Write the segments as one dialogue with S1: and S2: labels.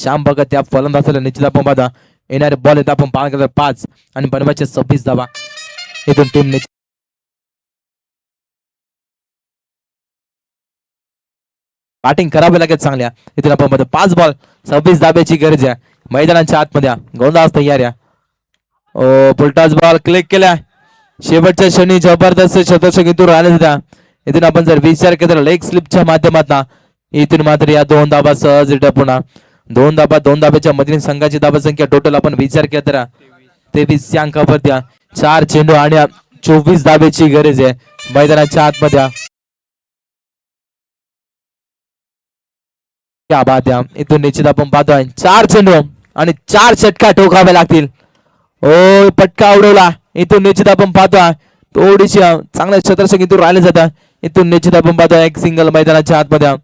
S1: श्याम भगत या फलंदाजाला निश्चित आपण पाहता येणारे बॉल येतात आपण पाहत केलं 5 आणि बनवायचे 26 धावा इथून टीम बॅटिंग करावी लागेल चांगल्या इथून आपण पाहतो 5 बॉल 26 धाब्याची गरज आहे मैदानाच्या आतमध्ये गोंधळ तयार आहे ओ पुलटाच बॉल क्लिक केला शेवटच्या क्षणी जबरदस्त शतक इथून राहिले होत्या इथून आपण जर विचार केला लेग स्लिपच्या माध्यमातून इथून मात्र या 2 धाबा सहज पुन्हा 2 धाबा 2 धाब्याच्या मधील संघाची धाबा संख्या टोटल आपण विचार केला तर 23 या अंकावरती 4 चेंडू आणि 24 धाब्याची गरज आहे मैदानाच्या आतमध्ये क्या बात आहे इथून निश्चित आपण पाहतोय 4 चेंडू आणि 4 षटका ठोकावे लागतील ओ पटका उडवला इथून निश्चित आपण पाहतोय थोडीशी चांगल्या क्षेत्ररक्षक इथून राहिले जातात इथून निश्चित आपण पाहतोय एक सिंगल मैदानाच्या आतमध्ये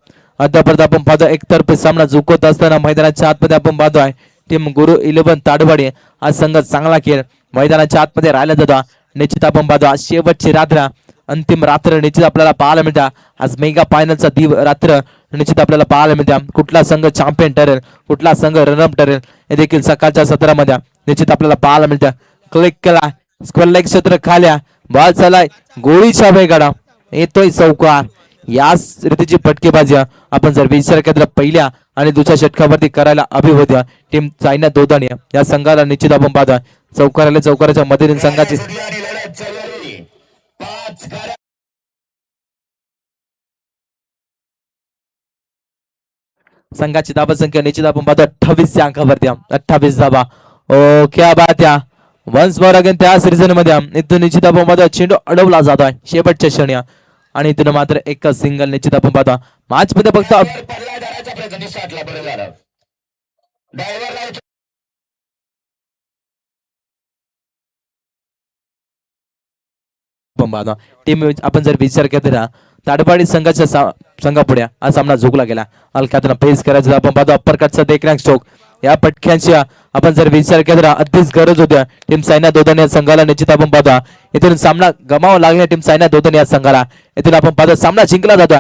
S1: अद्यापर्यंत आपण पाहतोय एकतर्फी सामना झुकवत असताना मैदानाच्या आतमध्ये आपण पाहतोय टीम गुरु 11 ताडवाडी हा संघ चांगला खेळ मैदानाच्या आतमध्ये राहिला जातो निश्चित आपण पाहतो शेवटची रात्र अंतिम रात्र निश्चित आपल्याला पाहायला मिळते आज मेगा फायनलचा रात्र निश्चित आपल्याला पाहायला मिळते कुठला संघ चॅम्पियन ठरेल कुठला संघ रनअप ठरेल हे देखील सकाळच्या सत्रामध्ये निश्चित आपल्याला पाहायला मिळते क्लिक केला स्क्वेअर लेग क्षेत्र खाल्या बॉल चालाय गोळीच्या वेगाडा येतोय चौकार याच रीतीची फटकेबाजी आपण जर विचार केला पहिल्या आणि दुसऱ्या षटकावरती करायला हवी होत्या टीम चायना दोदानिया या संघाला निश्चित आपण पाहता चौकाराच्या मधील संघाची संघाची धाबा संख्या निश्चित आपण पाहतो 28 या अंकावरती 28 धाबा ओ क्या बात या वन्स मोर अगेन त्या सीझन मध्ये इथून निश्चित आपण पाहतो चेंडू अडवला जातोय शेवटच्या क्षणी आणि इथून मात्र एक सिंगल निश्चित आपण पाहतो मॅच मध्ये फक्त टीम आपण जर विचार केला ताडवाडी संघाच्या संघापुढे हा सामना झुकला गेला हलक्यातून फेस करायचा आपण पाहतो अप्पर कटचा देखरेख स्ट्रोक या पटक्यांची आपण जर विचार केला अगदीच गरज होत्या टीम सायना दोदन या संघाला निश्चित आपण पाहतो इथून सामना गमावा लागला टीम सायना दोदन या संघाला इथून आपण पाहतो सामना जिंकला जातो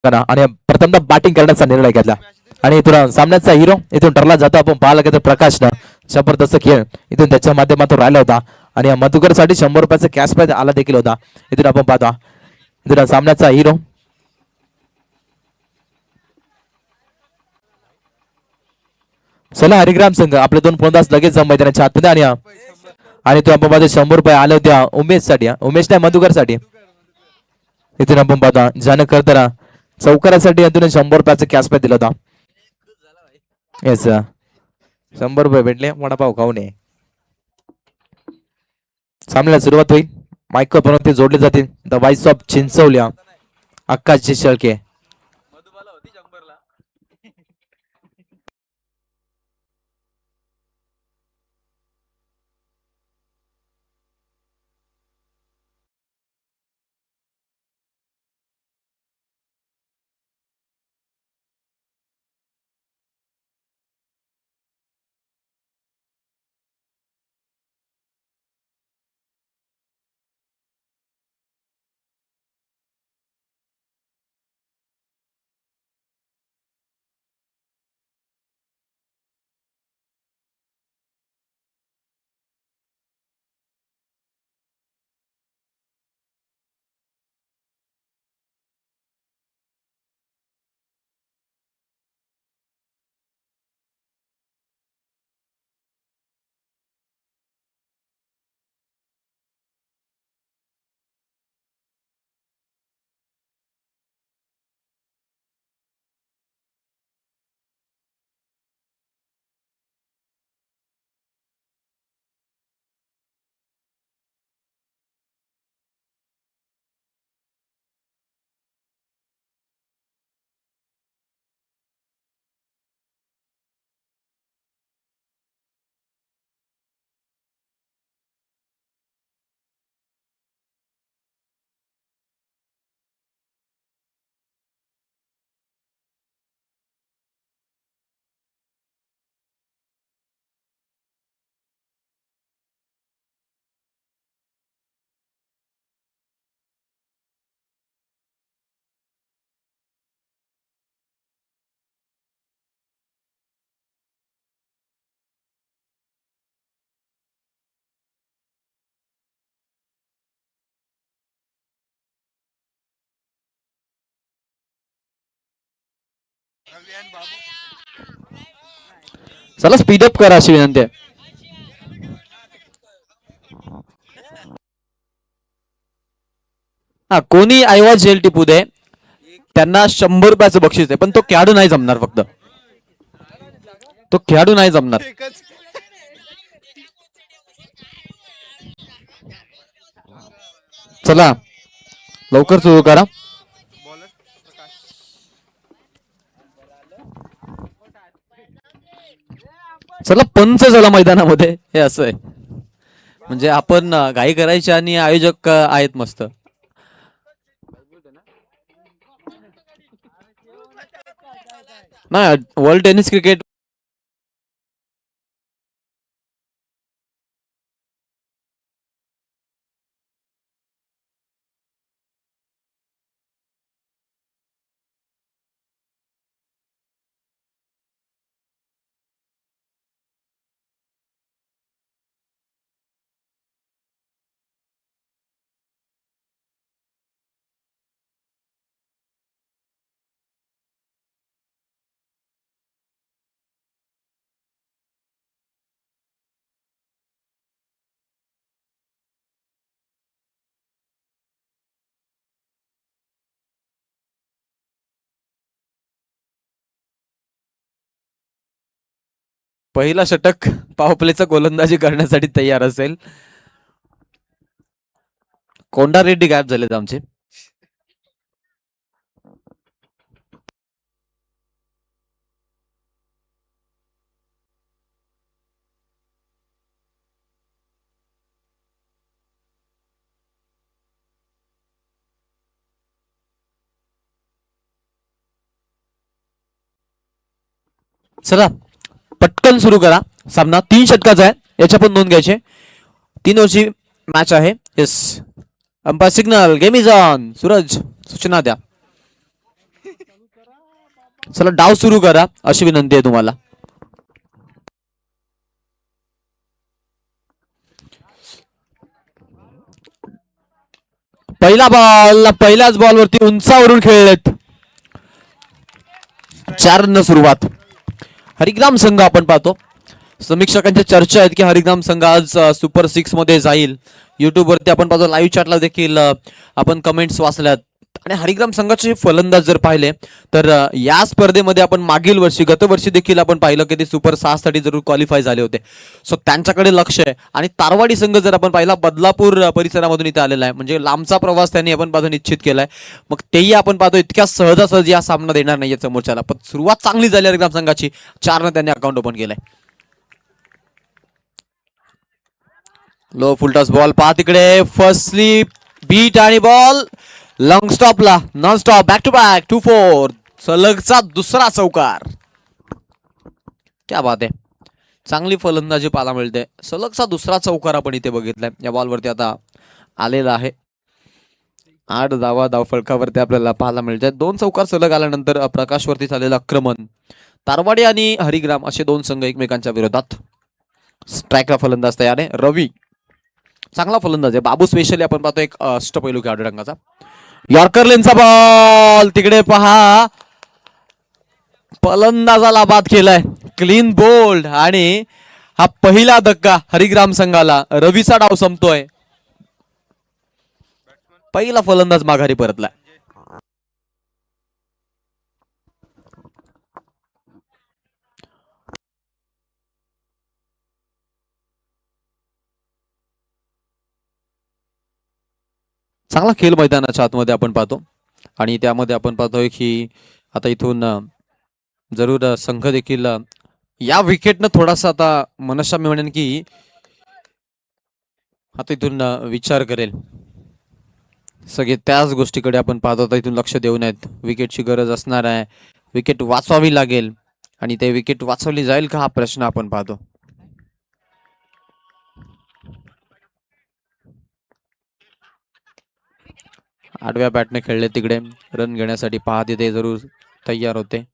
S1: आणि प्रथमतः बॅटिंग करण्याचा निर्णय घेतला आणि इथून सामन्याचा हिरो इथून ठरला जातो आपण पाहायला गेलं प्रकाशनं जबरदस्त खेळ इथून त्याच्या माध्यमातून राहिला होता आणि मधुकरसाठी 100 रुपयाचा कॅश प्राइज आला देखील होता इथून आपण पाहतो मित्रांनो सामन्याचा हिरो चला हरिग्राम संघ आपले दोन फलंदाज लगेच मैदानाच्या आतमध्ये आणि तो आपण पाहतो 100 रुपये आले होत्या उमेशसाठी उमेश नाही मधुकरसाठी इथून आपण पाहता ज्यानं करताना चौकारासाठी अजून 100 रुपयाचा कॅश पॅक दिला होता येस 100 रुपये भेटले वडापाव खाऊ नये सामन्याला सुरुवात होईल मायक्रोफोन ते जोडले जातील द व्हॉइस ऑफ चिंचवल्या आकाशजी शेळके चला स्पीडअप करा अशी विनंती आहे हा कोणी ऐवज जेल टिपू दे त्यांना 100 रुपयाचं बक्षीस आहे पण तो खेळाडू नाही जमणार फक्त तो खेळाडू नाही जमणार चला लवकर सुरू करा चला पंच झाला मैदानामध्ये हे असं आहे म्हणजे आपण घाई करायची आणि आयोजक आहेत मस्त नाही वर्ल्ड टेनिस क्रिकेट पहिला षटक पॉवर गोलंदाजी करण्यासाठी तयार असेल कोंडा रेड्डी गायब झालेत आमचे चला पटकन सुरू करा सामना 3 षटकाचा आहे याच्या पण नोंद घ्यायचे 3 ओव्हरची मॅच आहे yes umpire signal game is on Suraj सूचना द्या चला डाव सुरू करा अशी विनंती आहे तुम्हाला पहिल्याच बॉलवरती उंचावरून खेळलेत. 4 रन सुरुवात. हरिग्राम संघ आपण पाहतो समीक्षकांच्या चर्चा आहेत की हरिग्राम संघ आज सुपर 6 मध्ये जाईल. युट्यूब वरती आपण पाहतो लाईव्ह चॅटला देखील आपण कमेंट्स वाचल्यात. आणि हरिग्राम संघाचे फलंदाज जर पाहिले तर या स्पर्धेमध्ये आपण मागील वर्षी गतवर्षी देखील आपण पाहिलं की ते सुपर 6 साठी जरूर क्वालिफाय झाले होते. सो त्यांच्याकडे लक्ष आहे. आणि तारवाडी संघ जर आपण पाहिला बदलापूर परिसरामधून इथे आलेला आहे म्हणजे लांबचा प्रवास त्यांनी आपण पाहतो निश्चित केलाय. मग तेही आपण पाहतो इतक्या सहजासहजी हा सामना देणार नाहीये समोरच्याला. पण सुरुवात चांगली झाली हरिग्राम संघाची. 4 त्यांनी अकाउंट ओपन केलंय. लो फुलटॉस बॉल पहा तिकडे फर्स्टली बीट आणि बॉल लॉंग स्टॉपला non stop back to back 2-4 सलगचा दुसरा चौकार. क्या बात आहे. चांगली फलंदाजी पाहायला मिळते. सलगचा दुसरा चौकार आपण इथे बघितलाय. या बॉलवरती आता आलेला आहे. 8 धावा धावफलकावरती आपल्याला पाहायला मिळते. 2 चौकार सलग आल्यानंतर प्रकाशवरती झालेलं आक्रमण. तारवाडी आणि हरिग्राम असे 2 संघ एकमेकांच्या विरोधात. स्ट्राईकला फलंदाज तयार आहे. रवी चांगला फलंदाज आहे. बाबू स्पेशली आपण पाहतो एक अष्टपैलू खेळाडू रंगाचा. यॉर्कर लेनचा बॉल तिकडे पहा फलंदाजाला बाद केलाय. क्लीन बोल्ड आणि हा पहिला धक्का हरिग्राम संघाला. रवीचा डाव संपतोय. पहिला फलंदाज माघारी परतलाय. चांगला खेळ मैदानाच्या आतमध्ये आपण पाहतो. आणि त्यामध्ये आपण पाहतोय की आता इथून जरूर संघ देखील या विकेटनं थोडासा आता मनशा मी म्हणेन की आता इथून विचार करेल. सगळे त्याच गोष्टीकडे आपण पाहतो. आता इथून लक्ष देऊ नयेत. विकेटची गरज असणार आहे. विकेट वाचवावी लागेल. आणि ते विकेट वाचवली जाईल का हा प्रश्न आपण पाहतो. आडव्या बॅटने खेळले तिकडे रन घेण्यासाठी पहा तिथे जरूर तयार होते.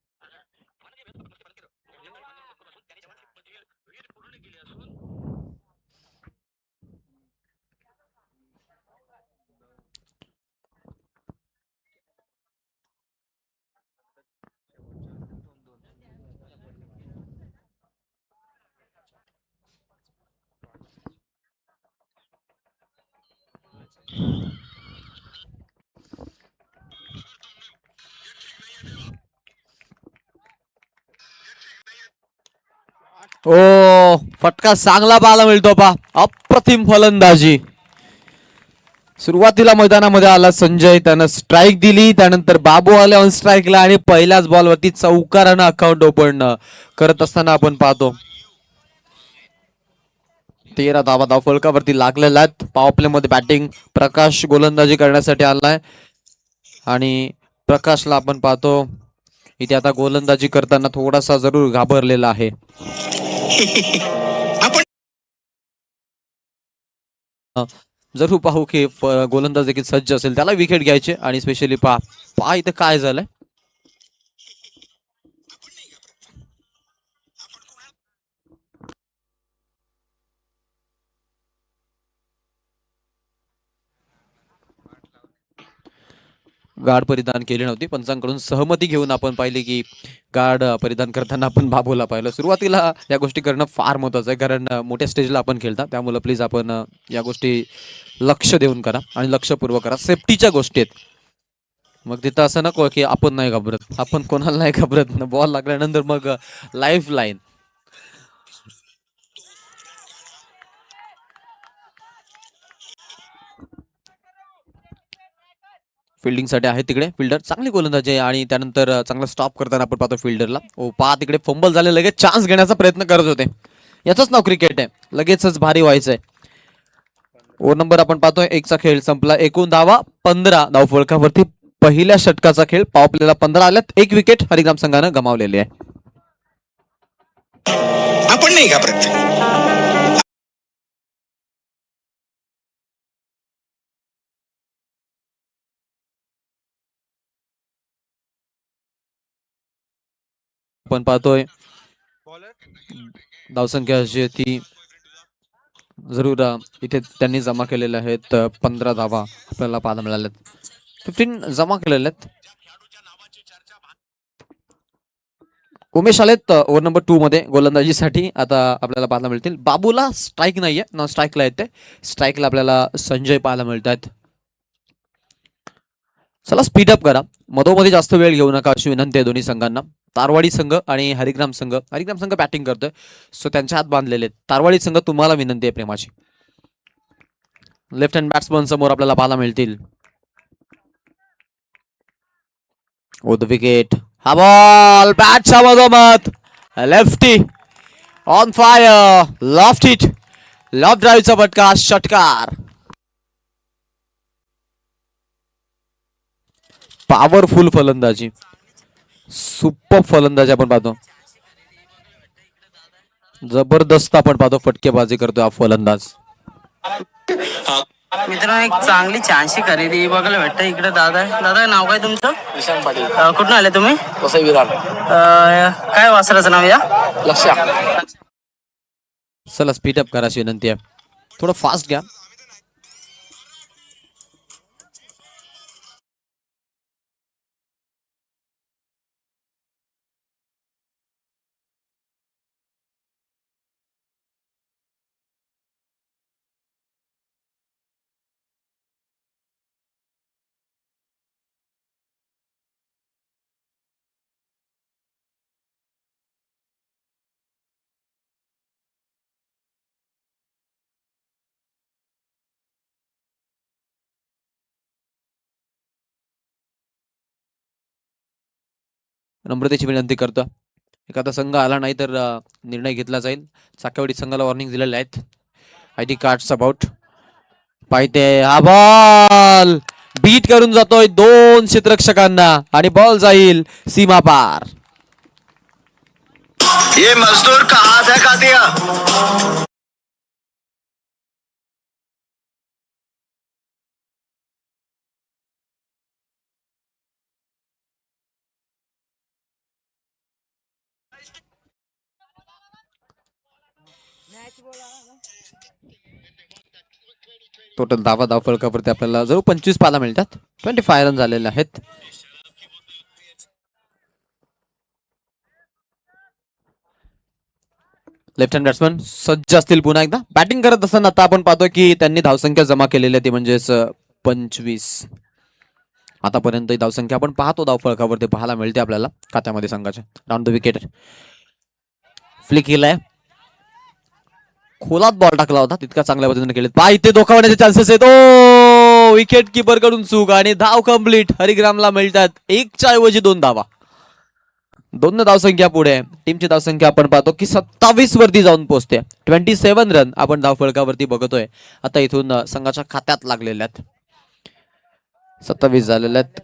S1: ओ फटका चांगला पाहायला मिळतो पा. अप्रतिम फलंदाजी. सुरुवातीला मैदानामध्ये आला संजय. त्यानं स्ट्राईक दिली. त्यानंतर बाबू आले ऑन स्ट्राईकला आणि पहिल्याच बॉलवरती चौकारानं अकाउंट ओपन करत असताना आपण पाहतो 13 धावा धावफलकावरती लागलेल्या आहेत. पॉवर प्ले मध्ये बॅटिंग प्रकाश गोलंदाजी करण्यासाठी आलाय. आणि प्रकाशला आपण पाहतो इथे आता गोलंदाजी करताना थोडासा जरूर घाबरलेला आहे. जरूर पाहू की गोलंदाज देखील सज्ज असेल त्याला विकेट घ्यायचे. आणि स्पेशली पहा इथे काय झालंय. गार्ड परिधान केली नव्हती. पंचांकडून सहमती घेऊन आपण पाहिली की गार्ड परिधान करताना आपण बाबूला पाहिलं. सुरुवातीला या गोष्टी करणं फार महत्वाचं आहे कारण मोठ्या स्टेजला आपण खेळता. त्यामुळे प्लीज आपण या गोष्टी लक्ष देऊन करा आणि लक्षपूर्वक करा. सेफ्टीच्या गोष्टी आहेत. मग तिथं असं नको की आपण नाही घाबरत. आपण कोणाला नाही घाबरत. बॉल लागल्यानंतर मग लाईफ लाईन. फिल्डिंगसाठी आहे तिकडे फिल्डर. चांगली गोलंदाजी आहे. आणि त्यानंतर चांगला स्टॉप करताना आपण पाहतो फिल्डरला. ओ पहा तिकडे फंबल झाले. लगेच चान्स घेण्याचा प्रयत्न करत होते. याचंच नाव क्रिकेट आहे. लगेचच भारी व्हायचंय. ओ नंबर आपण पाहतोय 1चा खेळ संपला. एकूण धावा 15 धावफलकावरती पहिल्या षटकाचा खेळ. पॉवर प्लेला 15 आल्यात. 1 विकेट हरिग्राम संघानं गमावलेली आहे. आपण नाही घाबरत. आपण पाहतोय धावसंख्या जी ती
S2: जरूर इथे त्यांनी जमा केलेले आहेत 15 धावा आपल्याला पाहायला मिळाल्यात. 15 जमा केलेले आहेत. उमेश आलेत ओव्हर नंबर 2 मध्ये गोलंदाजीसाठी. आता आपल्याला पाहायला मिळतील. बाबूला स्ट्राईक नाहीये, नॉन स्ट्राईकला येते. स्ट्राईकला आपल्याला संजय पाहायला मिळतात. चला स्पीडअप करा, मधोमध्ये जास्त वेळ घेऊ नका अशी विनंती आहे दोन्ही संघांना. तारवाडी संघ आणि हरिग्राम संघ बॅटिंग करतोय, सो त्यांच्या हात बांधलेले आहेत. तारवाडी संघ तुम्हाला विनंती आहे प्रेमाची. लेफ्ट हँड बॅट्समन समोर आपल्याला पाहायला मिळतील. द विकेट, हा बॉल बॅटच्या मधोमध, lefty on fire, loft hit, loft ड्राईव्हचा फटका, षटकार. पॉवरफुल फलंदाजी, सुपर फलंदाजी आपण पाहतो. जबरदस्त आपण पाहतो फटकेबाजी करतोय हा फलंदाज.
S3: मित्रांनो एक चांगली छानशी खरेदी बघायला भेटतं इकडे. दादा नाव काय तुमचं?
S4: विशाल पाटील.
S3: कुठून आले तुम्ही?
S4: वसई विरार.
S3: काय वासराचं नाव या?
S4: लक्ष्या.
S2: चला स्पीडअप करायची विनंती आहे, थोडं फास्ट घ्या. नम्रतेची विनंती करतो, एखादा संघ आला नाही तर निर्णय घेतला जाईल. साकेवाडी संघाला वॉर्निंग दिलेले आहेत. आयडी कार्ड्स अबाउट पाहिजे. हा बॉल बीट करून जातोय 2 क्षेत्ररक्षकांना आणि बॉल जाईल सीमा पार.
S5: ये मजदूर का हाथ है कातिया.
S2: टोटल धाव फलकावरती आपल्याला जरूर 25 पाहायला मिळतात. 25 रन झालेले आहेत. लेफ्ट हँड बॅट्समन सज्ज असतील पुन्हा एकदा बॅटिंग करत असताना. आता आपण पाहतो की त्यांनी धावसंख्या जमा केलेली आहे ती म्हणजेच 25. आतापर्यंत धावसंख्या आपण पाहतो धाव फलकावरती पाहायला मिळते आपल्याला खात्यामध्ये संघाच्या. राऊंड द विकेट, फ्लिक केलाय, खोलात बॉल टाकला होता, तितका चांगल्या पद्धतीने केले. पहा इथे धोका होण्याचे चान्सेस आहेत. ओ विकेट किपर कडून चूक आणि धाव कंप्लीट. हरिग्रामला मिळतात 1च्या ऐवजी 2 धावा. 2 धावसंख्या पुढे. टीमची धावसंख्या आपण पाहतो की 27 वरती जाऊन पोहोचते. 27 रन आपण धाव फलकावरती बघतोय. आता इथून संघाच्या खात्यात लागलेल्या आहेत. 27 झालेल्या आहेत.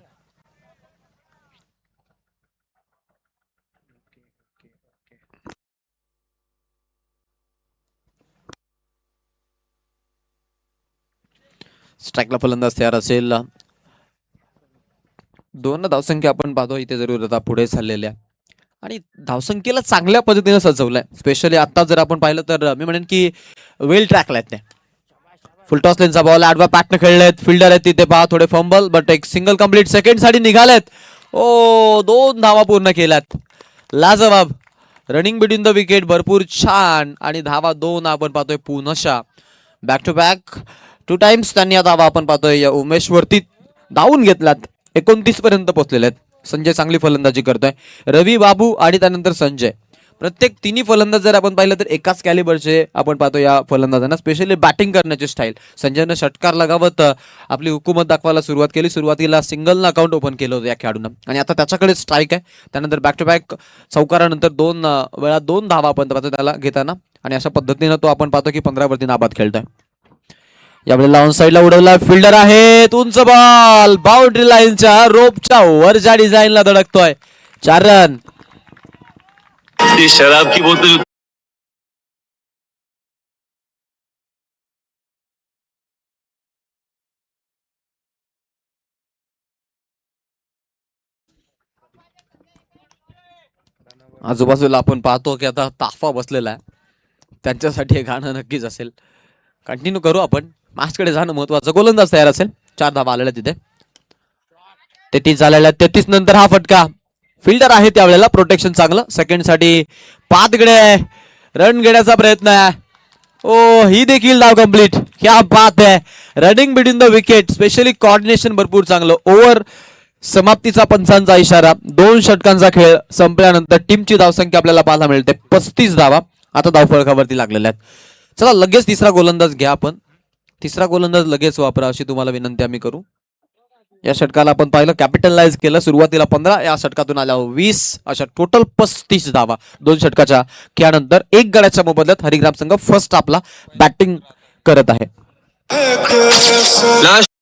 S2: स्ट्राईकला फलंदाज तयार असेल. 2 धावसंख्या आपण पाहतो इथे जरूर आता पुढे चाललेल्या आणि धावसंख्येला चांगल्या पद्धतीने सजवलंय. स्पेशली आता जर आपण पाहिलं तर मी म्हणेन की वेल ट्रॅकला आहेत ते. फुलटॉस लेनचा बॉल आडवा पॅटने खेळलेत. फिल्डर आहेत तिथे पहा, थोडे फंबल बट एक सिंगल कंप्लीट सेकंड साठी निघालेत. ओ 2 धावा पूर्ण केल्यात. लाजवाब रनिंग बिटवीन द विकेट, भरपूर छान. आणि धावा 2 आपण पाहतोय पुनशा बॅक टू बॅक 2 टाइम्स त्यांनी धावा आपण पाहतोय उमेश वरती धावून घेतलात. 29 पर्यंत पोहोचलेले आहेत. संजय चांगली फलंदाजी करतोय. रवी, बाबू आणि त्यानंतर संजय, प्रत्येक तिन्ही फलंदाज जर आपण पाहिलं तर एकाच कॅलिबरचे आपण पाहतो या फलंदाजांना. स्पेशली बॅटिंग करण्याची स्टाईल. संजयनं षटकार लगावत आपली हुकूमत दाखवायला सुरुवात केली. सुरुवातीला सिंगलनं अकाउंट ओपन केलं होतं या खेळाडूनं आणि आता त्याच्याकडे स्ट्राईक आहे. त्यानंतर बॅक टू बॅक चौकारानंतर 2 वेळा 2 धावा आपण पाहतो त्याला घेताना आणि अशा पद्धतीनं तो आपण पाहतो की 15 वरती नाबाद खेळतोय. यावेळेला ऑन साईडला उडवला फिल्डर आहे. उंच बॉल बाउंड्री लाईनच्या रोपच्या वरच्या डिझाईनला धडकतोय. 4 रन.
S5: शराब की बोतल
S2: आजूबाजूला आपण पाहतो की आता ताफा बसलेला आहे. त्यांच्यासाठी हे गाणं नक्कीच असेल. कंटिन्यू करू आपण. मॅचकडे जाणं महत्वाचं. गोलंदाज तयार असेल. 4 धावा आलेल्या तिथे. 33 झालेल्या. 33 नंतर हा फटका. फिल्डर आहे त्यावेळेला. प्रोटेक्शन चांगलं. सेकंड साठी पातकडे रन घेण्याचा प्रयत्न आहे. ओ ही देखील धाव कंप्लीट. क्या बात आहे. Running between the wicket. Specially coordination भरपूर चांगलं. ओव्हर समाप्तीचा पंचांचा इशारा. 2 षटकांचा खेळ संपल्यानंतर टीमची धावसंख्या आपल्याला पाहायला मिळते 35 धावा. आता धावफलकावरती लागलेल्या आहेत. चला लगेच तिसरा गोलंदाज घ्या आपण. तिसरा गोलंदाज लगेच वापरा अशी तुम्हाला विनंती आम्ही करू. या षटकाला आपण पाहिलं कॅपिटलाइज केलं. सुरुवातीला 15, या षटकातून आल्या 20, अशा टोटल 35 धावा 2 षटकाच्या खेळानंतर. 1 गड्याच्या मोबदल्यात हरिग्राम संघ फर्स्ट आपला बॅटिंग करत आहे.
S5: लास्ट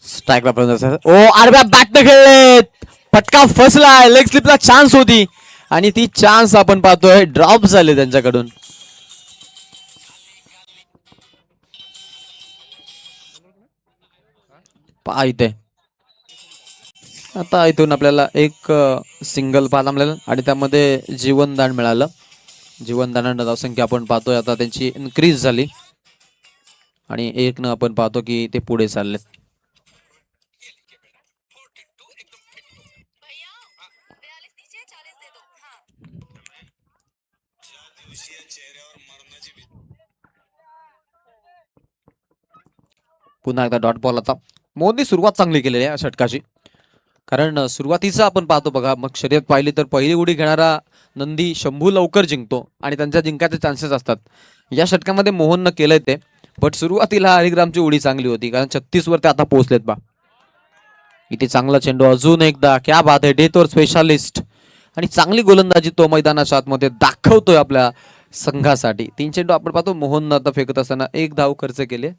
S2: स्ट्राईकला ओ आडव्या बॅटने खेळलेत. फटका फसलाय. लेग स्लिपला चान्स होती आणि ती चान्स आपण पाहतोय ड्रॉप झाले त्यांच्याकडून. पहा इथे आता इथून आपल्याला एक सिंगल पाहायला मिळालं आणि त्यामध्ये जीवनदान मिळालं. जीवनदानानं धावसंख्या आपण पाहतोय आता त्यांची इन्क्रीज झाली आणि 1 न आपण पाहतो की ते पुढे चाललेत. पुन्हा एकदा डॉट बॉल. आता मोहननी सुरुवात चांगली केलेली आहे या षटकाची. कारण सुरुवातीचा आपण पाहतो बघा. मग शर्यत पाहिली तर पहिली उडी घेणारा नंदी शंभू लवकर जिंकतो आणि त्यांच्या जिंकायचे चान्सेस असतात. या षटकामध्ये मोहननं केलंय ते. बट सुरुवातीला हरिग्रामची उडी चांगली होती कारण 36 वर ते आता पोहोचलेत बा. इथे चांगला चेंडू अजून एकदा. क्या बात आहे. डेथवर स्पेशालिस्ट आणि चांगली गोलंदाजी तो मैदानाच्या आतमध्ये दाखवतोय आपल्या संघासाठी. 3 चेंडू आपण पाहतो मोहननं आता फेकत असताना 1 धाव खर्च केले.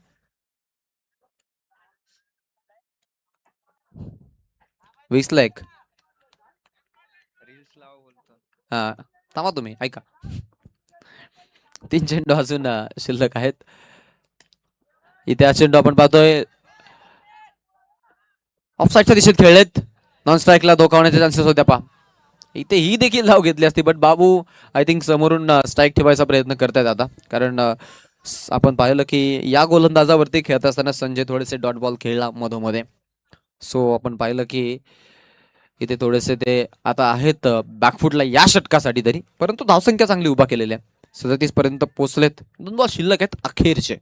S2: वीसला 1. हा थांबा तुम्ही ऐका. 3 चेंडू अजून शिल्लक आहेत. इथे हा चेंडू आपण पाहतोय ऑफसाईडच्या दिशेत खेळलेत. नॉन स्ट्राईकला धोका होण्याचे चान्सेस होत्या पहा. इथे ही देखील धाव घेतली असती बट बाबू आय थिंक समोरून स्ट्राईक ठेवायचा प्रयत्न करतायत आता. कारण आपण पाहिलं की या गोलंदाजावरती खेळत असताना संजय थोडेसे डॉट बॉल खेळला मधोमध्ये. सो आपण पाहिलं की इथे थोडेसे ते आता आहेत बॅकफुटला या षटकासाठी तरी. परंतु धावसंख्या चांगली उभा केलेली आहे. 37 पर्यंत पोहोचलेत. 2 बॉल शिल्लक आहेत अखेरचे.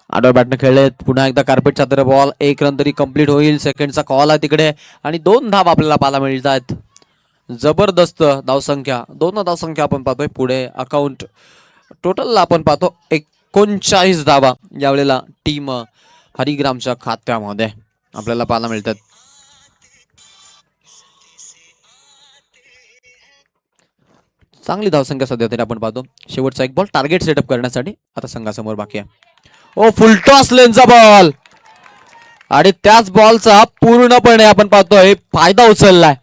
S2: आडव्या बॅटने खेळलेत. पुन्हा एकदा कार्पेटचा तर बॉल. 1 रन तरी कंप्लीट होईल. सेकंडचा कॉल आहे तिकडे आणि 2 धाव आपल्याला पाहायला मिळत आहेत. जबरदस्त धावसंख्या. 2 धावसंख्या आपण पाहतोय पुढे. अकाउंट टोटल आपण पाहतो 39 धावा यावेळेला टीम हरिग्रामच्या खात्यामध्ये आपल्याला पाहायला मिळतात. चांगली धावसंख्या सध्या तरी आपण पाहतो. शेवटचा 1 बॉल टार्गेट सेटअप करण्यासाठी आता संघासमोर बाकी आहे. ओ फुल टॉस लेनचा बॉल आणि त्याच बॉलचा पूर्णपणे आपण पाहतोय फायदा उचललाय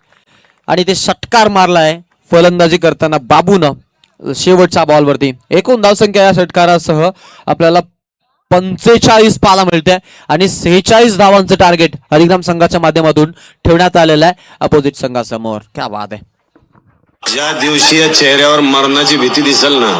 S2: आणि ते षटकार मारलाय फलंदाजी करताना बाबूनं शेवटच्या बॉलवरती. एकूण धावसंख्या या षटकारासह आपल्याला 45 पाहायला मिळते आणि 46 धावांचं टार्गेट हरिग्राम संघाच्या माध्यमातून ठेवण्यात आलेलं आहे अपोजिट संघासमोर. क्या बात आहे.
S5: ज्या दिवशी या चेहऱ्यावर मरणाची भीती दिसेल ना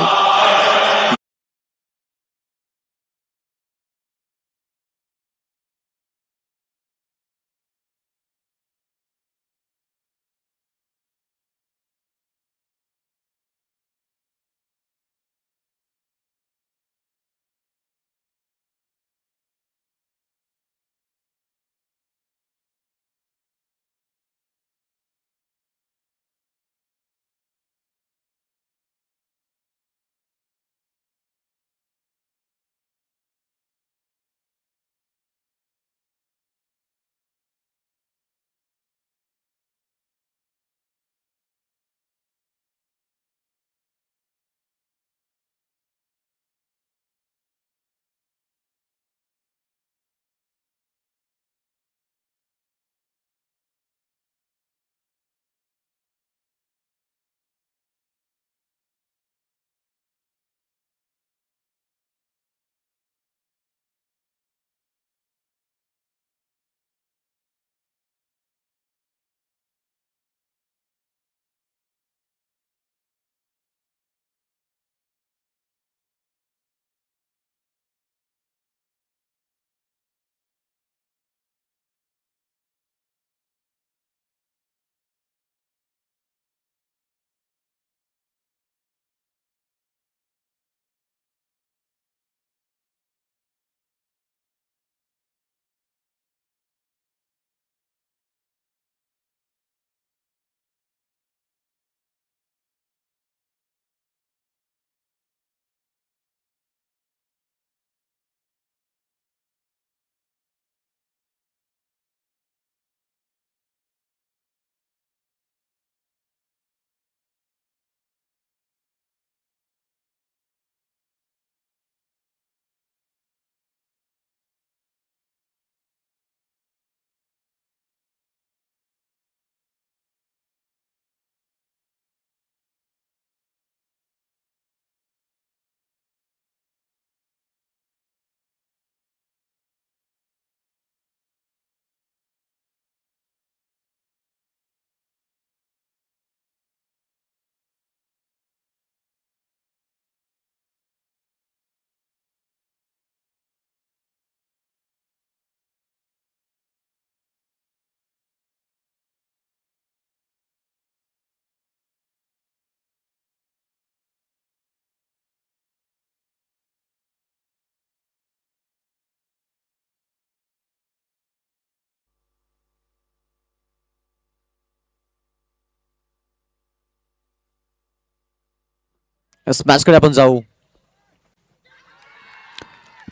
S2: स्मॅश कडे आपण जाऊ.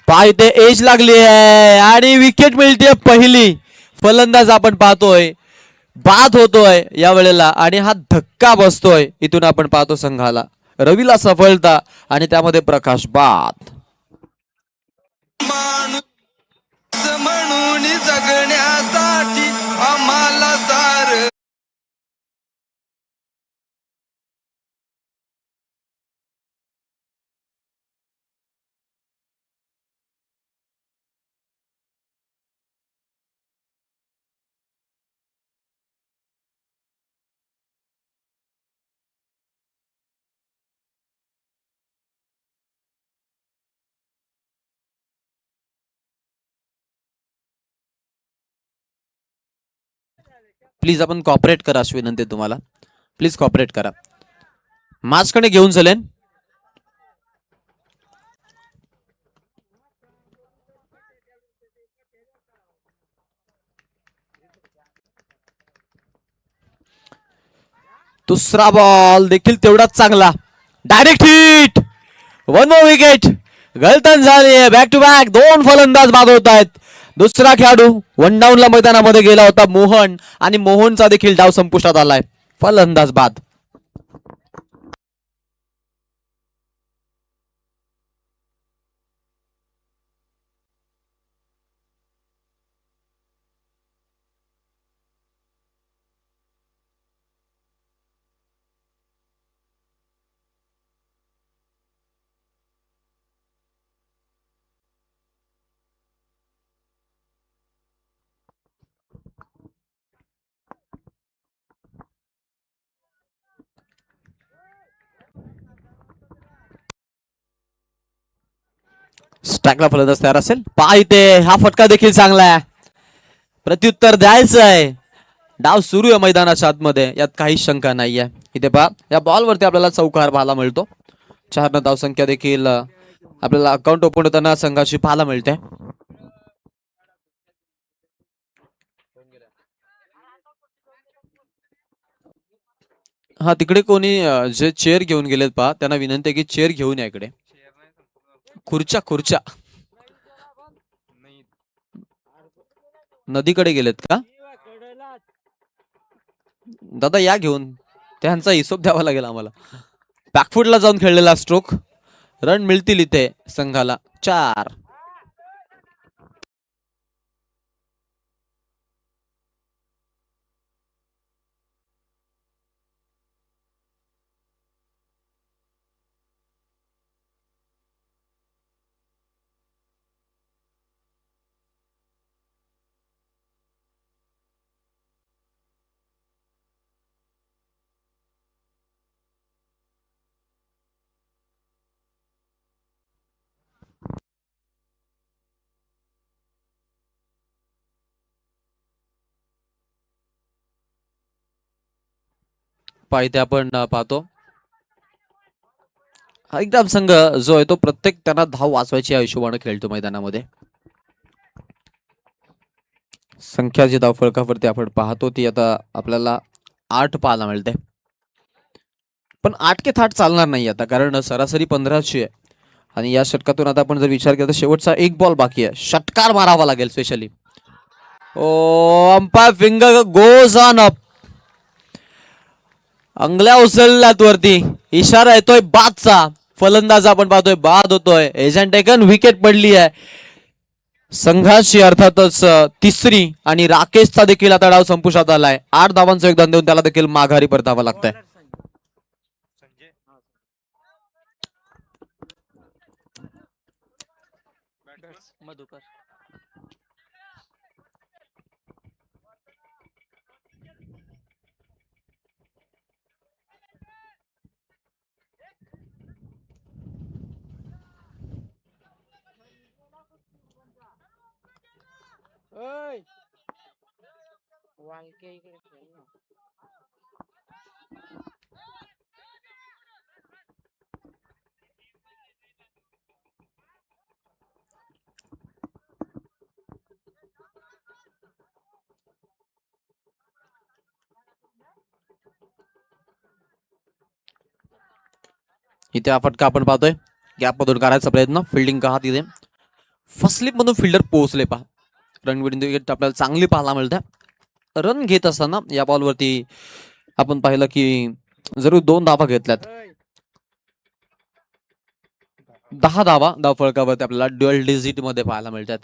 S2: पाय ते एज लागली आहे आणि विकेट मिळते पहिली. फलंदाज आपण पाहतोय बाद होतोय या वेळेला आणि हा धक्का बसतोय. इथून आपण पाहतो संघाला रवीला सफलता आणि त्यामध्ये प्रकाश बाद.
S4: म्हणून जगण्यासाठी आम्हाला सार
S2: प्लीज आपण कॉपरेट करा अशी विनंती आहे तुम्हाला. प्लीज कॉपरेट करा. माझकडे घेऊन चलेन. दुसरा बॉल देखील तेवढाच चांगला. Direct hit. 1 विकेट. गलतन झाली आहे. बॅक टू बॅक 2 फलंदाज बाद होत आहेत. दुसरा खेळाडू 1 डाऊनला मैदानामध्ये गेला होता मोहन आणि मोहनचा देखील डाव संपुष्टात आलाय. फलंदाज बाद. स्ट्राईकला फलंदाज तयार असेल. पाहिते हा फटका देखील चांगला आहे. प्रत्युत्तर द्यायचं आहे. डाव सुरू आहे मैदानाच्या आतमध्ये यात काही शंका नाहीये. इथे पहा या बॉलवरती आपल्याला चौकार पाहायला मिळतो. 4 धाव संख्या देखील आपल्याला अकाउंट ओपन होताना संघाची पाहायला मिळते. हा तिकडे कोणी जे चेअर घेऊन गेलेत पहा त्यांना विनंती आहे की चेअर घेऊन या इकडे. खुर्च्या खुर्च्या नदीकडे गेलेत का दादा? या घेऊन. त्यांचा हिशोब द्यावा लागेल आम्हाला. बॅकफुटला जाऊन खेळलेला स्ट्रोक. रन मिळतील इथे संघाला 4. पाहिजे आपण पाहतो हा एकदम संघ जो आहे तो प्रत्येक त्यांना धाव वाचवायची या हिशोबाने खेळतो मैदानामध्ये. संख्या जी धाव फळकावरती आपण पाहतो ती आता आपल्याला 8 पाहायला मिळते. पण 8 के थाट चालणार नाही आता कारण सरासरी 15ची आहे आणि या षटकातून आता आपण जर विचार केला तर शेवटचा 1 बॉल बाकी आहे. षटकार मारावा लागेल specially. Oh umpire finger goes on up. अंगल्या उचलल्यात वरती. इशारा येतोय बादचा. फलंदाज आपण पाहतोय बाद होतोय. एजंट टेकन विकेट पडली आहे. संघाची अर्थातच तिसरी आणि राकेशचा देखील आता डाव संपुष्टात आलाय. 8 धावांचं योगदान देऊन त्याला देखील माघारी परतावं लागतंय. इथे हा फटका आपण पाहतोय, गॅप मधून काढायचा प्रयत्न, फिल्डिंग का तिथे फर्स्ट स्लिप मधून फिल्डर पोहोचले पहा. रन विकेट आपल्याला चांगली पाहायला मिळते. रन घेत असताना या बॉलवरती आपण पाहिलं की जरूर 2 धावा घेतल्यात. 10 धावा धावफलकावरती आपल्याला ड्युअल डिजिट मध्ये पाहायला मिळतात.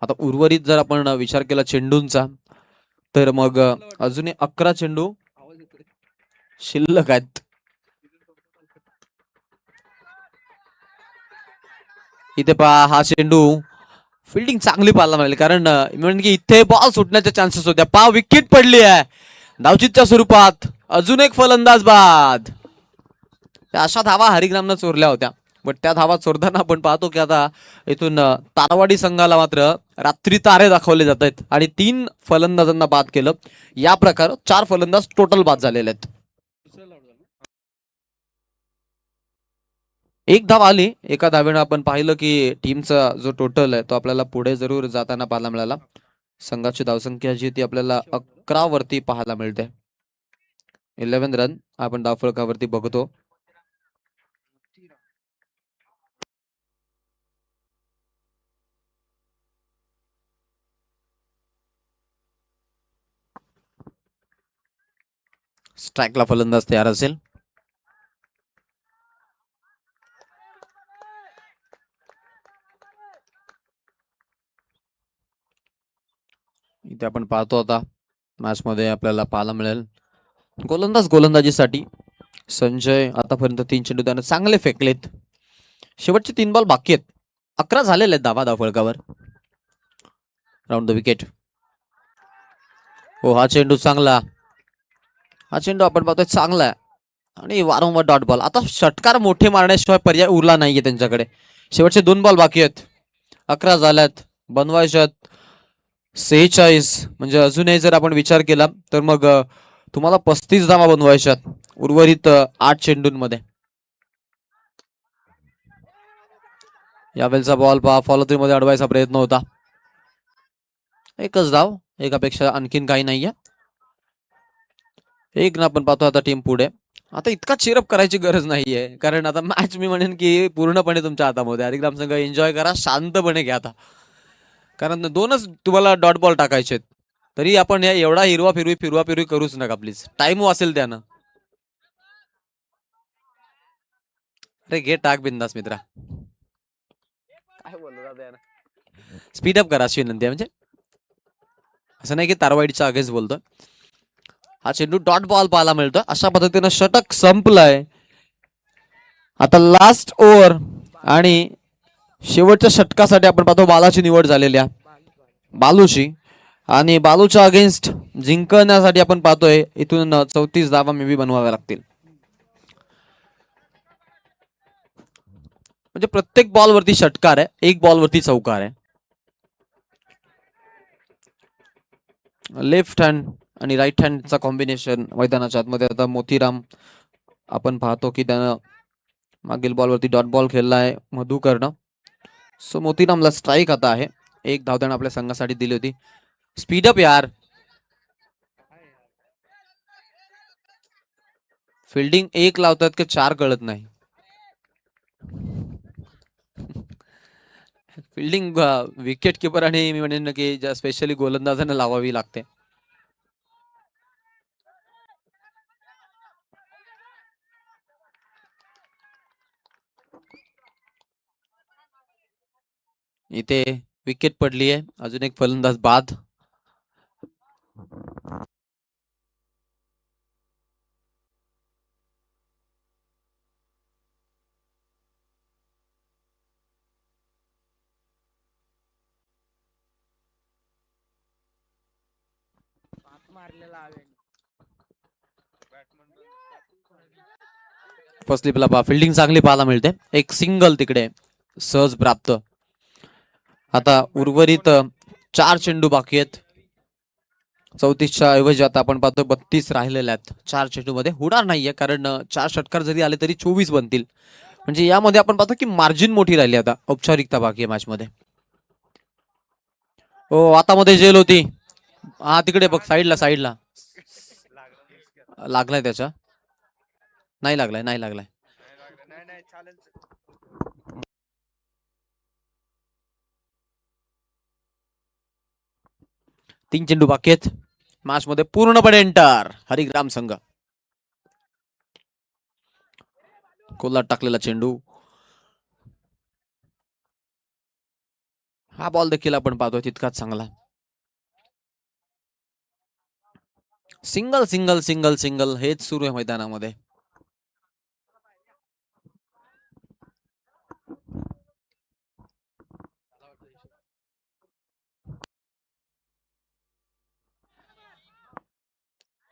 S2: आता उर्वरित जर आपण विचार केला चेंडूंचा तर मग अजूनही 11 चेंडू शिल्लक आहेत. इथे पहा हा चेंडू फिल्डिंग चांगली पाहायला मिळेल कारण म्हणजे की इथे बॉल सुटण्याच्या चान्सेस होत्या. पहा विकेट पडली आहे धावचीतच्या स्वरूपात. अजून एक फलंदाज बाद. अशा धावा हरिग्रामनं चोरल्या होत्या, बट त्या धावा चोरताना आपण पाहतो की आता इथून तारवाडी संघाला मात्र रात्री तारे दाखवले जात आहेत आणि 3 फलंदाजांना बाद केलं. या प्रकारे 4 फलंदाज टोटल बाद झालेले आहेत. एक धाव आली. एका धावेनं आपण पाहिलं की टीमचा जो टोटल आहे तो आपल्याला पुढे जरूर जाताना पाहायला मिळाला. संघाची धावसंख्या जी ती आपल्याला 11 वरती पाहायला मिळते. 11 रन आपण धावफलकावरती बघतो. स्ट्राईकला फलंदाज तयार असेल. इथे आपण पाहतो आता मॅच मध्ये आपल्याला पाहायला मिळेल गोलंदाजीसाठी संजय आतापर्यंत 3 चेंडू त्याने चांगले फेकलेत. शेवटचे 3 बॉल बाकी आहेत. 11 झालेले आहेत धावा धावफलकावर. Round the wicket. हो हा चेंडू चांगला. हा चेंडू आपण पाहतोय चांगला आहे आणि वारंवार डॉट बॉल. आता षटकार मोठे मारण्याशिवाय पर्याय उरला नाहीये त्यांच्याकडे. शेवटचे 2 बॉल बाकी आहेत. 11 झाल्यात, बनवायच्यात 46. म्हणजे अजूनही जर आपण विचार केला तर मग तुम्हाला 35 धावा बनवायच्यात उर्वरित 8 चेंडूंमध्ये. यावेळेचा बॉल पहा फॉलो थ्री मध्ये अडवायचा प्रयत्न होता. एकच धाव, एकापेक्षा आणखीन काही नाहीये. एक ना आपण पाहतो आता टीम पुढे. आता इतका चेअरअप करायची गरज नाहीये कारण आता मॅच मी म्हणेन की पूर्णपणे तुमच्या हातामध्ये. हरिग्राम संघ एन्जॉय करा, शांतपणे घ्या आता, कारण 2च तुम्हाला डॉट बॉल टाकायचे आहेत. तरी आपण या एवढा फिरवा फिरवी करूच नका प्लीज. टाइम वासेल त्यानं. अरे घे टाक बिंदास मित्रा. काय बोलतो स्पीडअप करा अशी विनंती आहे. म्हणजे असं नाही की तारवाईच्या अगेन्स्ट बोलतोय. हा चेंडू डॉट बॉल पाहायला मिळतो. अशा पद्धतीनं षटक संपलंय. आता लास्ट ओव्हर आणि शेवटच्या षटकासाठी आपण पाहतो बालाची निवड झालेली आहे, बालूची. आणि बालूच्या अगेन्स्ट जिंकण्यासाठी आपण पाहतोय इथून 34 धावा मे बी बनवाव्या लागतील. म्हणजे प्रत्येक बॉल वरती षटकार आहे, एक बॉल वरती चौकार आहे. लेफ्ट हँड आणि राईट हँडचा कॉम्बिनेशन मैदानाच्या आतमध्ये. आता मोतीराम आपण पाहतो की त्यानं मागील बॉलवरती डॉट बॉल खेळला आहे मधुकर्ण. सो मोतीरामला स्ट्राईक आता आहे. 1 धाव त्यानं आपल्या संघासाठी दिली होती. स्पीडअप यार. फिल्डिंग 1 लावतात की 4 कळत नाही. फिल्डिंग विकेट किपर आणि मी म्हणेन की स्पेशली गोलंदाजांना लावावी लागते. इथे विकेट पडली आहे. अजून एक फलंदाज बाद. फर्स्ट स्लिपला पहा फिल्डिंग चांगली पाहायला मिळते. एक सिंगल तिकडे सहज प्राप्त. आता उर्वरित 4 चेंडू बाकी आहेत. 34च्या ऐवजी आता आपण पाहतो 32 राहिलेल्या आहेत 4 चेंडू मध्ये. होणार नाहीये कारण 4 षटकार जरी आले तरी 24 बनतील. म्हणजे यामध्ये आपण पाहतो की मार्जिन मोठी राहिली. आता औपचारिकता बाकी आहे मॅच मध्ये. हो आता मध्ये जेल होती. हा तिकडे बघ साईडला लागलाय त्याच्या. नाही लागलाय. 3 चेंडू बाकी आहेत मॅच मध्ये पूर्णपणे एंटर हरिग्राम संघ. कोल्हात टाकलेला चेंडू. हा बॉल देखील आपण पाहतोय तितकाच चांगला. सिंगल सिंगल सिंगल सिंगल हेच सुरू आहे मैदानामध्ये.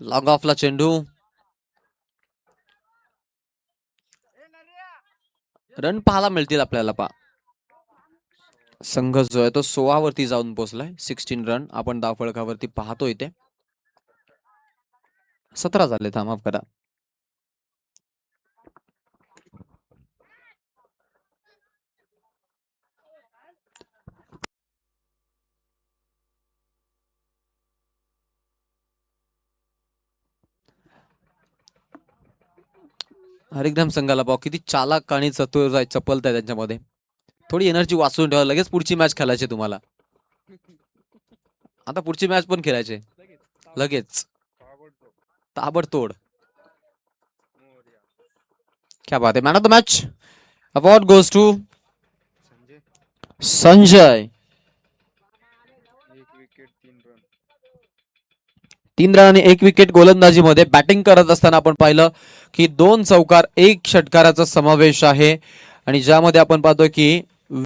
S2: लॉंग ऑफला चेंडू. रन पाहायला मिळतील आपल्याला. संघ जो आहे तो 16 वरती जाऊन पोहोचलाय. 16 रन आपण धावफलकावरती पाहतो इथे. 17 झाले. माफ करा. हरिग्राम संघाला पाव किती चालाक आणि चतुर चपलता आहे त्यांच्यामध्ये. थोडी एनर्जी वाचून ठेवा. लगेच पुढची मॅच खेळायची तुम्हाला. आता पुढची मॅच पण खेळायची लगेच ताबडतोड. क्या बात है. Man of the match award goes to Sanjay. 3 run आणि 1 विकेट गोलंदाजीमध्ये. बॅटिंग करत असताना आपण पाहिलं की 2 चौकार 1 षटकाराचा समावेश आहे आणि ज्यामध्ये आपण पाहतो की